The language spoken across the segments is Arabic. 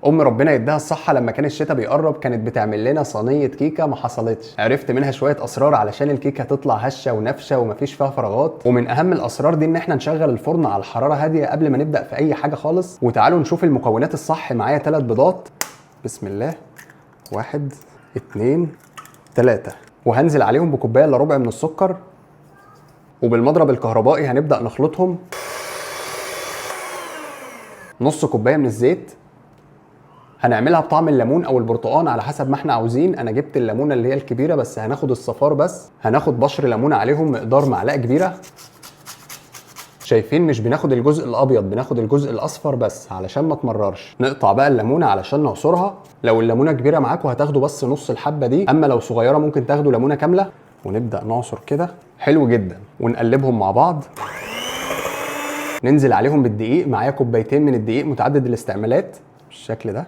ربنا يديها الصحه لما كان الشتاء بيقرب كانت بتعمل لنا صينيه كيكه ما حصلتش. عرفت منها شويه اسرار علشان الكيكه تطلع هشه ونافشه ومفيش فيها فراغات. ومن اهم الاسرار دي ان احنا نشغل الفرن على حراره هاديه قبل ما نبدا في اي حاجه خالص. وتعالوا نشوف المكونات الصح. معايا 3 بيضات، بسم الله، 1 2 3، وهنزل عليهم بكوبايه الا ربع من السكر، وبالمضرب الكهربائي هنبدا نخلطهم. نص كوبايه من الزيت، هنعملها بطعم الليمون او البرتقال على حسب ما احنا عاوزين. انا جبت الليمونه اللي هي الكبيره بس هناخد الصفار بس. هناخد بشر ليمونه عليهم مقدار معلقه كبيره. شايفين مش بناخد الجزء الابيض، بناخد الجزء الاصفر بس علشان ما تمررش. نقطع بقى الليمونه علشان نعصرها. لو الليمونه كبيره معاكم هتاخدوا بس نص الحبه دي، اما لو صغيره ممكن تاخدوا ليمونه كامله. ونبدا نعصر كده حلو جدا ونقلبهم مع بعض. ننزل عليهم بالدقيق. معايا كوبايتين من الدقيق متعدد الاستعمالات بالشكل ده.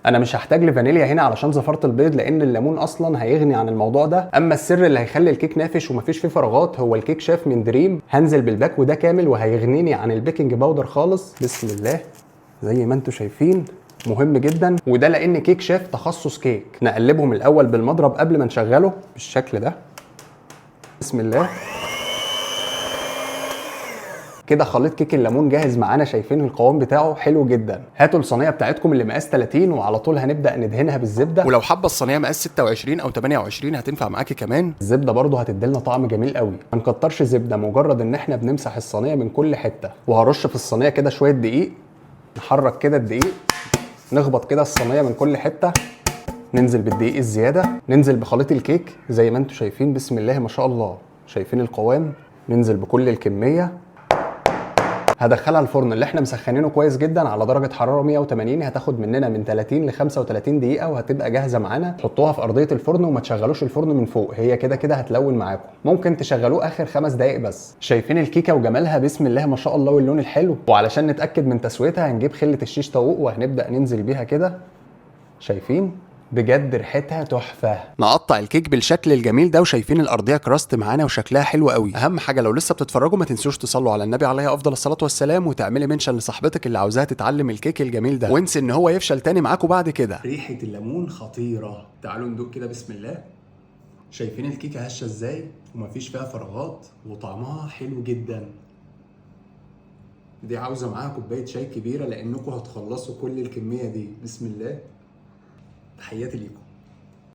انا مش هحتاج لفانيليا هنا علشان زفاره البيض لان الليمون اصلا هيغني عن الموضوع ده. اما السر اللي هيخلي الكيك نافش ومفيش فيه فراغات هو الكيك شيف من دريم. هنزل بالباكو ده كامل وهيغنيني عن البيكنج باودر خالص. بسم الله، زي ما انتم شايفين مهم جدا، وده لان كيك شيف تخصص كيك. نقلبهم الاول بالمضرب قبل ما نشغله بالشكل ده. بسم الله، كده خليط كيك الليمون جاهز معانا. شايفين القوام بتاعه حلو جدا. هاتوا الصينيه بتاعتكم اللي مقاس 30 وعلى طول هنبدا ندهنها بالزبده. ولو حابه الصينيه مقاس 26 او 28 هتنفع معاكي كمان. الزبده برده هتديلنا طعم جميل قوي. ما نكترش زبده، مجرد ان احنا بنمسح الصينيه من كل حته. وهرش في الصينيه كده شويه دقيق. نحرك كده الدقيق، نخبط كده الصينيه من كل حته. ننزل بالدقيق الزياده، ننزل بخليط الكيك زي ما انتم شايفين. بسم الله ما شاء الله، شايفين القوام. ننزل بكل الكميه. هدخلها الفرن اللي احنا مسخنينه كويس جدا على درجه حراره 180. هتاخد مننا من 30 ل 35 دقيقه وهتبقى جاهزه معانا. تحطوها في ارضيه الفرن وما تشغلوش الفرن من فوق، هي كده كده هتلون معاكم. ممكن تشغلوه اخر 5 دقائق بس. شايفين الكيكه وجمالها بسم الله ما شاء الله واللون الحلو. وعلشان نتاكد من تسويتها هنجيب خله الشيش طاووق وهنبدا ننزل بيها كده. شايفين بجد ريحتها تحفه. نقطع الكيك بالشكل الجميل ده. وشايفين الارضيه كراست معانا وشكلها حلو قوي. اهم حاجه لو لسه بتتفرجوا ما تنسوش تصلوا على النبي عليه افضل الصلاه والسلام، وتعملي منشن لصاحبتك اللي عاوزاها تتعلم الكيك الجميل ده، وانسى ان هو يفشل تاني معاكم بعد كده. ريحه الليمون خطيره. تعالوا ندوق كده بسم الله. شايفين الكيكه هشه ازاي ومفيش فيها فراغات وطعمها حلو جدا. دي عاوزه معاها كوبايه شاي كبيره لانكم هتخلصوا كل الكميه دي. بسم الله، تحياتي ليكم.